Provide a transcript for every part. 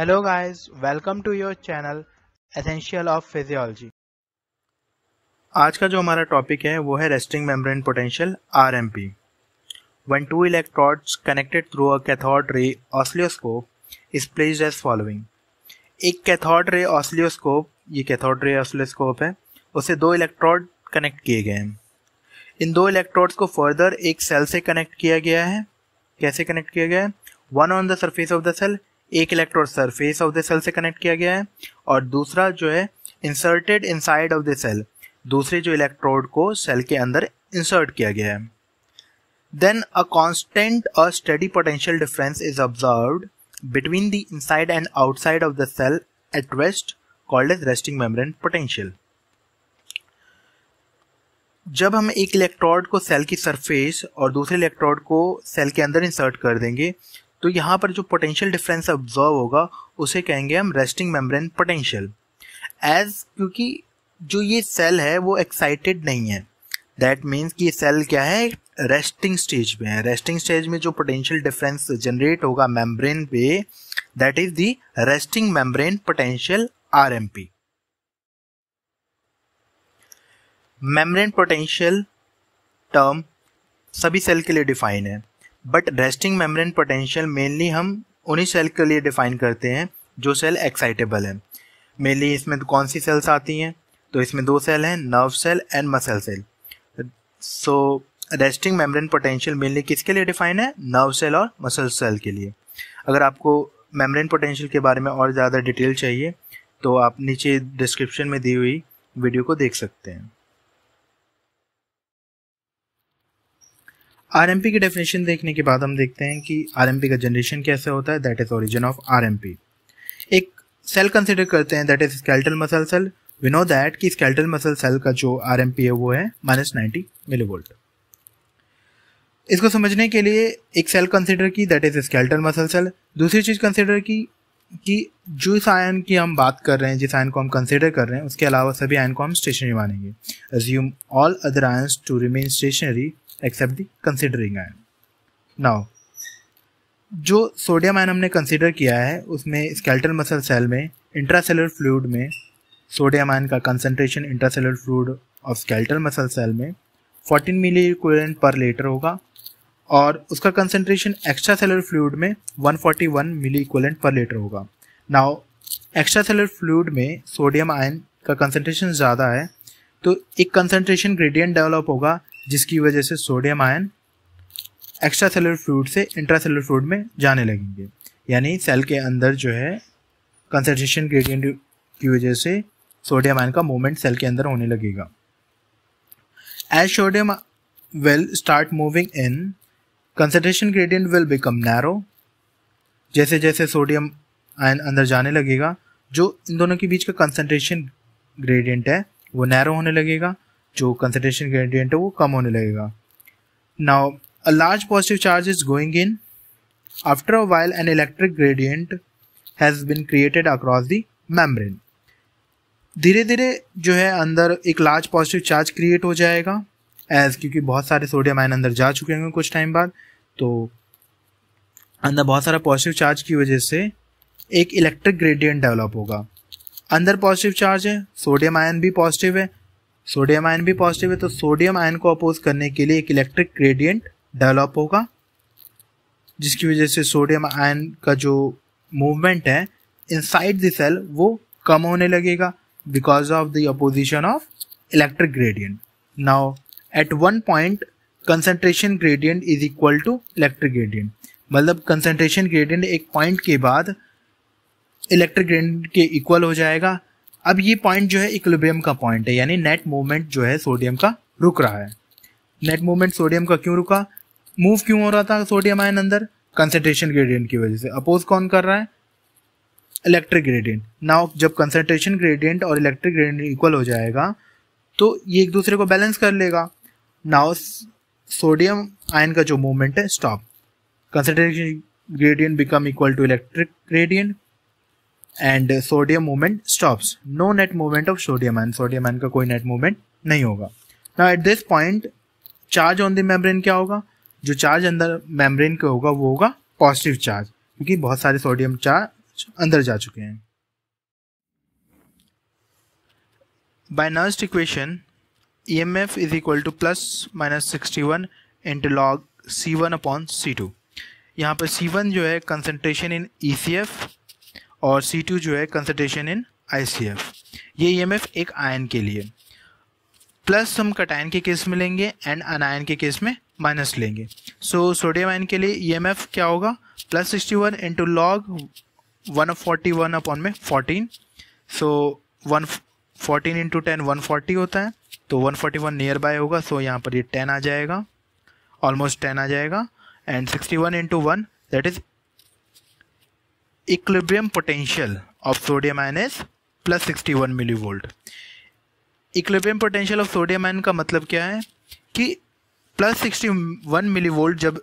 Hello guys, welcome to your channel Essential of Physiology। आज का जो हमारा टॉपिक है वो है resting membrane potential RMP। When two electrodes connected through a cathode ray oscilloscope is placed as following। एक cathode ray oscilloscope, ये cathode ray oscilloscope है, उसे दो इलेक्ट्रोड कनेक्ट किए गए हैं। इन दो इलेक्ट्रोड्स को फर्दर एक सेल से कनेक्ट किया गया है। कैसे कनेक्ट किया गया है? One on the surface of the cell, एक electrode surface of the cell से कनेक्ट किया गया है और दूसरा जो है inserted inside of the cell, दूसरे जो इलेक्ट्रोड को सेल के अंदर इंसर्ट किया गया है। देन अ कांस्टेंट और steady potential difference is observed between the inside and outside of the cell at rest called as resting membrane potential. जब हम एक इलेक्ट्रोड को सेल की सरफेस और दूसरे इलेक्ट्रोड को सेल के अंदर इंसर्ट कर देंगे तो यहाँ पर जो पोटेंशियल डिफरेंस ऑब्जर्व होगा उसे कहेंगे हम रेस्टिंग मेम्ब्रेन पोटेंशियल। क्योंकि जो ये सेल है वो एक्साइटेड नहीं है, दैट मीन्स कि ये सेल क्या है, रेस्टिंग स्टेज में है। रेस्टिंग स्टेज में जो पोटेंशियल डिफरेंस जनरेट होगा मेम्ब्रेन पे, that is the resting membrane potential RMP। Membrane potential term सभी सेल के लिए डिफाइन है, but resting membrane potential mainly हम उन्हीं सेल के लिए डिफाइन करते हैं जो सेल एक्साइटेबल है। मेनली इसमें कौन सी सेल्स आती हैं? तो इसमें दो सेल हैं, nerve cell and muscle cell. So resting membrane potential mainly किसके लिए डिफाइन है? नर्व सेल और मसल सेल के लिए। अगर आपको मेम्ब्रेन पोटेंशियल के बारे में और ज़्यादा डिटेल चाहिए तो आप नीचे डिस्क्रिप्शन में दी हुई वीडियो को देख सकते हैं। RMP की डेफिनेशन देखने के बाद हम देखते हैं कि RMP का जनरेशन कैसे होता है, that is origin of RMP। एक सेल कंसिडर करते हैं, that is skeletal muscle cell. We know that कि स्केलेटल मसल सेल का जो RMP है वो है -90 मिलीवोल्ट। इसको समझने के लिए एक सेल कंसिडर की, that is skeletal muscle cell. दूसरी चीज कंसिडर की कि जिस आयन की हम बात कर रहे हैं, जिस आयन को हम कंसिडर कर रहे हैं, उसके अलावा सभी आयन को हम स्टेशनरी मानेंगे। Assume all other ions to remain stationary except the considering ion. Now जो सोडियम आयन हमने कंसिडर किया है उसमें स्केलेटल मसल सेल में इंट्रासेलुलर फ्लूइड में सोडियम आयन का concentration intracellular fluid of skeletal muscle cell में 14 मिली इक्विवेलेंट पर लीटर होगा और उसका कंसंट्रेशन एक्स्ट्रा सेलुलर फ्लूइड में 141 मिली इक्विवेलेंट पर लीटर होगा। नाउ एक्स्ट्रा सेलुलर फ्लूइड में सोडियम आयन का कंसंट्रेशन ज़्यादा है तो एक कंसंट्रेशन ग्रेडियंट डेवलप होगा जिसकी वजह से sodium ion extra cellular fluid से इंट्रासेलुलर फ्लूइड में जाने लगेंगे, यानी सेल के अंदर जो है कंसंट्रेशन ग्रेडियंट की वजह से सोडियम आयन का मूवमेंट सेल के अंदर होने लगेगा। As sodium will start moving in, concentration gradient will become narrow. जैसे जैसे सोडियम आयन अंदर जाने लगेगा, जो इन दोनों के बीच का कंसंट्रेशन ग्रेडियंट है वो नैरो होने लगेगा, जो कंसंट्रेशन ग्रेडियंट है वो कम होने लगेगा। Now a large positive charge is going in, after a while an electric gradient has been created across the membrane. धीरे धीरे जो है अंदर एक लार्ज पॉजिटिव चार्ज क्रिएट हो जाएगा, क्योंकि बहुत सारे सोडियम आयन अंदर जा चुके होंगे कुछ टाइम बाद, तो अंदर बहुत सारा पॉजिटिव चार्ज की वजह से एक इलेक्ट्रिक ग्रेडियंट डेवलप होगा। अंदर पॉजिटिव चार्ज है, सोडियम आयन भी पॉजिटिव है, सोडियम आयन भी पॉजिटिव है, तो सोडियम आयन को अपोज करने के लिए एक इलेक्ट्रिक ग्रेडियंट डेवलप होगा जिसकी वजह से सोडियम आयन का जो मूवमेंट है इनसाइड द सेल वो कम होने लगेगा because of the opposition of electric gradient. Now at one point concentration gradient is equal to electric gradient, मतलब कंसंट्रेशन ग्रेडियंट एक पॉइंट के बाद इलेक्ट्रिक ग्रेडियंट के इक्वल हो जाएगा। अब ये पॉइंट जो है इक्विलिब्रियम का पॉइंट है, यानी नेट मूवमेंट जो है सोडियम का रुक रहा है। नेट मूवमेंट सोडियम का क्यों रुका? मूव क्यों हो रहा था सोडियम आयन अंदर? कंसंट्रेशन ग्रेडियंट की वजह से। अपोज कौन कर रहा है? Electric gradient. नाउ जब कंसंट्रेशन ग्रेडियंट और इलेक्ट्रिक ग्रेडियंट इक्वल हो जाएगा तो ये एक दूसरे को बैलेंस कर लेगा। नाउ सोडियम आयन का जो मूवमेंट है stop, concentration gradient become equal to electric gradient and sodium movement stops. No net movement of sodium ion, sodium ion का कोई नेट मूवमेंट नहीं होगा। Now at this point charge on the membrane क्या होगा? जो charge अंदर membrane का होगा वो होगा पॉजिटिव चार्ज, क्योंकि बहुत सारे सोडियम अंदर जा चुके हैं। By Nernst equation EMF is equal to +-61 into log C1 upon C2। यहाँ पर C1 जो है कंसंट्रेशन इन ECF और C2 जो है कंसंट्रेशन इन ICF। ये EMF एक आयन के लिए, प्लस हम कटायन के केस में लेंगे एंड अनायन के केस में माइनस लेंगे। सो सोडियम आयन के लिए EMF क्या होगा, +61 इंटू लॉग 141 अपॉन में 14। सो 14 इंटू 10 140 होता है, तो 141 नियर बाय होगा, सो यहाँ पर ये 10 आ जाएगा, ऑलमोस्ट 10 आ जाएगा। And 61 into 1 that is equilibrium potential of sodium ion is +61 millivolt. Equilibrium potential of sodium ion का मतलब क्या है कि +61 मिलीवोल्ट जब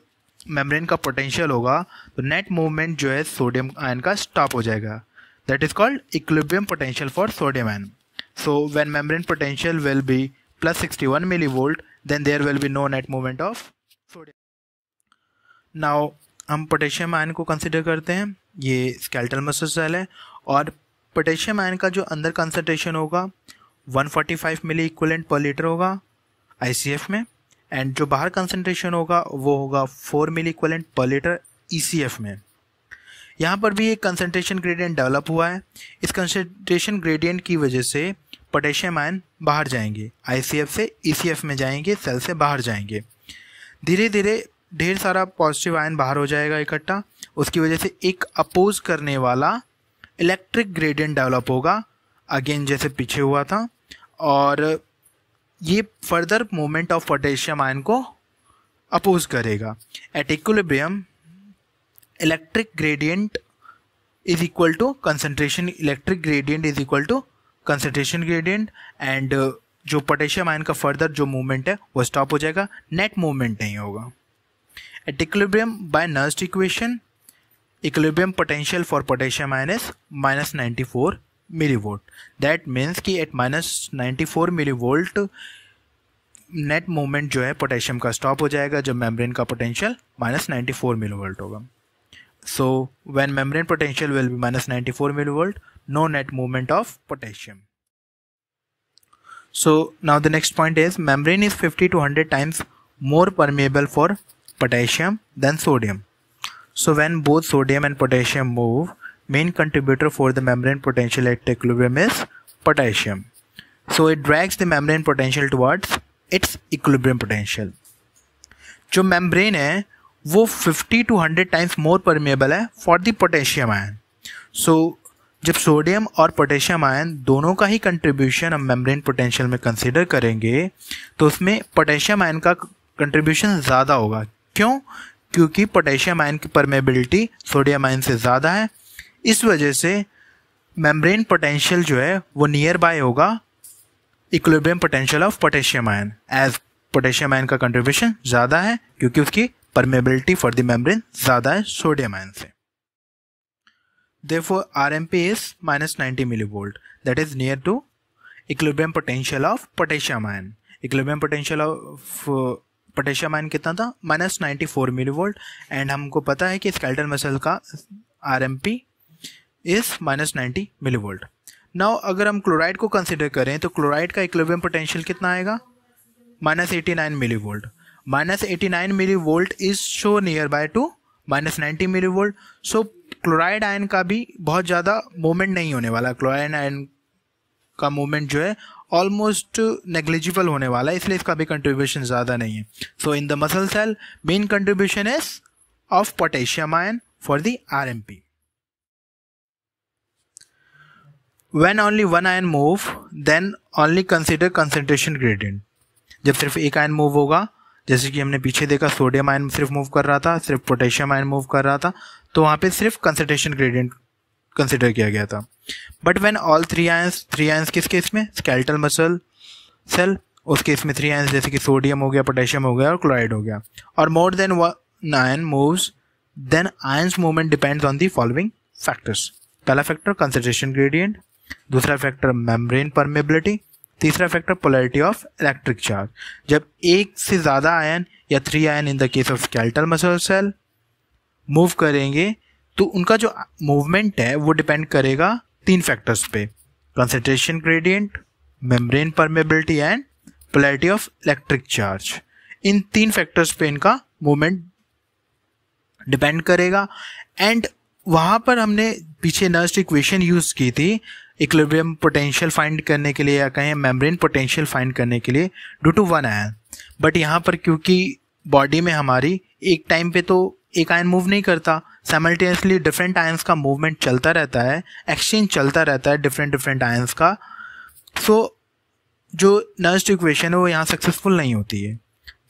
मेम्ब्रेन का पोटेंशियल होगा तो नेट मूवमेंट जो है सोडियम आयन का स्टॉप हो जाएगा। That is called equilibrium potential for sodium ion. So when membrane potential will be +61 millivolt, then there will be no net movement of sodium. Now हम potassium ion को consider करते हैं। ये skeletal muscle cell है और potassium ion का जो अंदर कंसंट्रेशन होगा 145 मिली इक्विवेलेंट पर लीटर होगा ICF में, एंड जो बाहर कंसंट्रेशन होगा वो होगा 4 मिली इक्विवेलेंट पर लीटर ECF में। यहाँ पर भी एक कंसंट्रेशन ग्रेडियंट डेवलप हुआ है। इस कंसंट्रेशन ग्रेडियंट की वजह से पोटेशियम आयन बाहर जाएंगे, ICF से ECF में जाएंगे, सेल से बाहर जाएंगे। धीरे धीरे ढेर सारा पॉजिटिव आयन बाहर हो जाएगा इकट्ठा, उसकी वजह से एक अपोज करने वाला इलेक्ट्रिक ग्रेडियंट डेवलप होगा, अगेन जैसे पीछे हुआ था, और ये further movement of potassium ion को अपोज करेगा। At equilibrium electric gradient is equal to concentration, electric gradient is equal to concentration gradient, and जो पोटेशियम आयन का फर्दर जो मूवमेंट है वो स्टॉप हो जाएगा, नेट मूवमेंट नहीं होगा। At equilibrium by Nernst equation equilibrium potential for potassium ion is -94 millivolt. That means कि एट -94 मिलीवोल्ट नेट मूवमेंट जो है पोटेशियम का स्टॉप हो जाएगा जब मेम्ब्रेन का पोटेंशियल -94 मिलीवोल्ट होगा। So when membrane potential will be -94 millivolt, no net movement of potassium. So now the next point is membrane is 50 to 100 times more permeable for potassium than sodium. So when both sodium and potassium move, main contributor for the membrane potential at equilibrium is potassium. So it drags the membrane potential towards its equilibrium potential. जो membrane है वो 50 to 100 times more permeable है for the potassium ion. सो जब sodium और potassium ion दोनों का ही contribution हम membrane potential में कंसीडर करेंगे तो उसमें पोटेशियम आयन का कंट्रीब्यूशन ज़्यादा होगा। क्यों? क्योंकि पोटेशियम आयन की परमेबिलिटी सोडियम आयन से ज़्यादा है, इस वजह से मेम्ब्रेन पोटेंशियल जो है वो नियर बाय होगा equilibrium potential of potassium ion, as potassium ion का कंट्रीब्यूशन ज़्यादा है क्योंकि उसकी परमेबिलिटी फॉर द मेम्ब्रेन ज़्यादा है सोडियम आयन से। Therefore RMP is -90 millivolt, that is near to equilibrium potential of potassium ion. Equilibrium potential of potassium ion कितना था? -94 millivolt, एंड हमको पता है कि स्केलेटल मसल का RMP is -90 millivolt. नाउ अगर हम क्लोराइड को कंसिडर करें तो क्लोराइड का इक्विलिब्रियम पोटेंशियल कितना आएगा? -89 millivolt. -89 millivolt is show near by two -90 millivolt. So chloride ion का भी बहुत ज़्यादा मूवमेंट नहीं होने वाला, क्लोराइड आयन का मूवमेंट जो है ऑलमोस्ट नेग्लिजिबल होने वाला है, इसलिए इसका भी कंट्रीब्यूशन ज़्यादा नहीं है। So in the muscle cell main contribution is of potassium ion for the RMP. When only one ion move, then only consider concentration gradient. जब सिर्फ एक आयन मूव होगा, जैसे कि हमने पीछे देखा सोडियम आयन सिर्फ मूव कर रहा था, सिर्फ पोटेशियम आयन मूव कर रहा था, तो वहाँ पे सिर्फ कंसंट्रेशन ग्रेडियंट कंसिडर किया गया था. But when all three ions किस केस में? स्केलेटल मसल सेल, उस केस में थ्री आयंस जैसे कि सोडियम हो गया, पोटेशियम हो गया और क्लोराइड हो गया, और more than one ion moves, then ions movement depends on the following factors. पहला फैक्टर कंसंट्रेशन ग्रेडियंट, दूसरा फैक्टर मेम्ब्रेन परमेबिलिटी, तीसरा factor polarity of electric charge. जब एक से ज़्यादा आयन या three ion in the case of skeletal muscle cell move करेंगे तो उनका जो मूवमेंट है वो डिपेंड करेगा 3 फैक्टर्स पे, concentration gradient, membrane permeability and polarity of electric charge. In 3 factors पे इनका मूवमेंट डिपेंड करेगा। एंड वहाँ पर हमने पीछे नर्स्ट इक्वेशन यूज़ की थी इक्विलिब्रियम पोटेंशियल फाइंड करने के लिए, या कहें मेम्ब्रेन पोटेंशियल फाइंड करने के लिए, ड्यू टू 1 आयन। बट यहाँ पर क्योंकि बॉडी में हमारी एक टाइम पे तो एक आयन मूव नहीं करता, साइमल्टेनियसली डिफरेंट आयंस का मूवमेंट चलता रहता है, एक्सचेंज चलता रहता है डिफरेंट आयंस का। सो जो नर्स्ट इक्वेशन है वो यहाँ सक्सेसफुल नहीं होती है।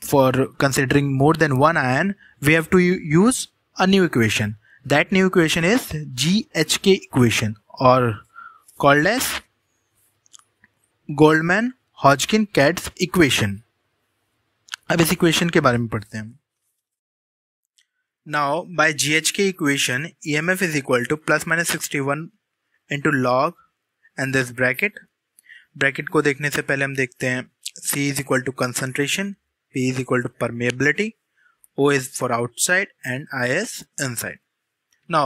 For considering more than 1 ion we have to use a new equation. That new equation is GHK equation और called as Goldman-Hodgkin-Katz equation। अब इस इक्वेशन के बारे में पढ़ते हैं। Now by GHK equation EMF is equal to plus minus 61 into log and this bracket को देखने से पहले हम देखते हैं C is equal to concentration, P is equal to permeability, O is for outside and I is inside। Now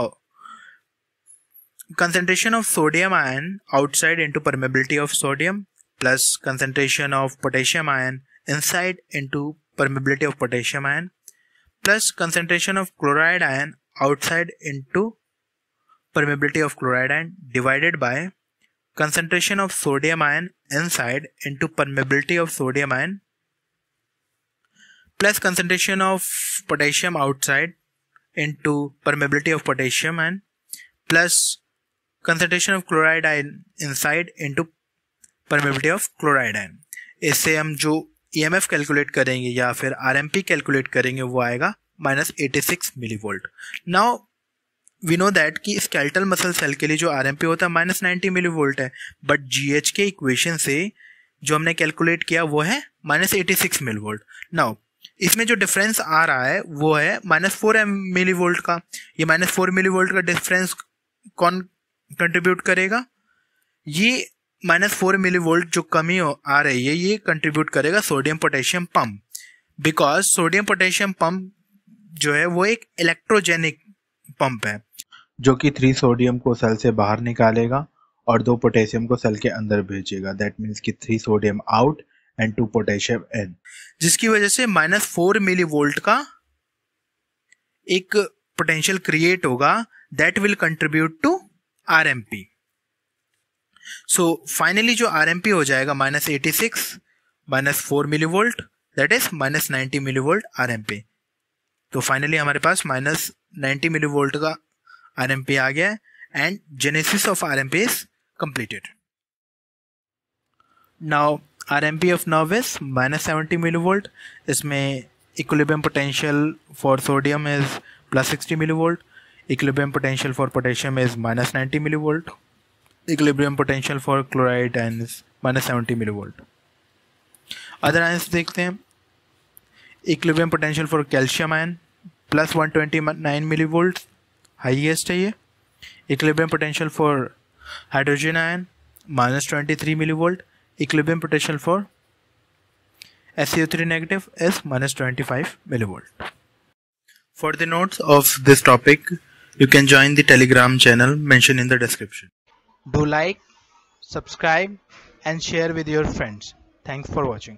concentration of sodium ion outside into permeability of sodium plus concentration of potassium ion inside into permeability of potassium ion plus concentration of chloride ion outside into permeability of chloride ion divided by concentration of sodium ion inside into permeability of sodium ion plus concentration of potassium outside into permeability of potassium ion plus concentration of chloride ion inside into permeability of chloride ion। इससे हम जो EMF calculate करेंगे या फिर RMP calculate करेंगे वो आएगा -86 millivolt. Now we know that कि स्केलेटल मसल सेल के लिए जो RMP होता है -90 मिलीवोल्ट है, बट GH के इक्वेशन से जो हमने कैलकुलेट किया वो है -86 मिलीवोल्ट। नाउ इसमें जो डिफरेंस आ रहा है वो है -4 मिलीवोल्ट का। ये -4 मिलीवोल्ट का डिफरेंस कौन कंट्रीब्यूट करेगा? ये -4 मिलीवोल्ट जो कमी आ रही है ये कंट्रीब्यूट करेगा sodium potassium pump, because sodium potassium pump जो है वो एक इलेक्ट्रोजेनिक पंप है जो कि 3 सोडियम को सेल से बाहर निकालेगा और 2 पोटेशियम को सेल के अंदर भेजेगा। दैट मीन्स कि 3 sodium out and 2 potassium in, जिसकी वजह से -4 मिलीवोल्ट का एक पोटेंशियल क्रिएट होगा that will contribute to RMP। So finally जो RMP हो जाएगा -86 -4 millivolt that is -90 millivolt RMP। तो फाइनली हमारे पास -90 मिलीवोल्ट का RMP आ गया and genesis of RMP is completed. Now RMP of nerve is -70 millivolt. इसमें equilibrium potential for sodium is +60 millivolt, equilibrium potential for potassium is -90 millivolt, equilibrium potential for chloride is -70 millivolt। Other ions देखते हैं। Equilibrium potential for calcium ion +129 millivolt highest है ये। Equilibrium potential for hydrogen ion -23 millivolt, equilibrium potential for SiO3 negative is -25 millivolt। For the notes of this topic, you can join the Telegram channel mentioned in the description. Do like, subscribe and share with your friends. Thanks for watching.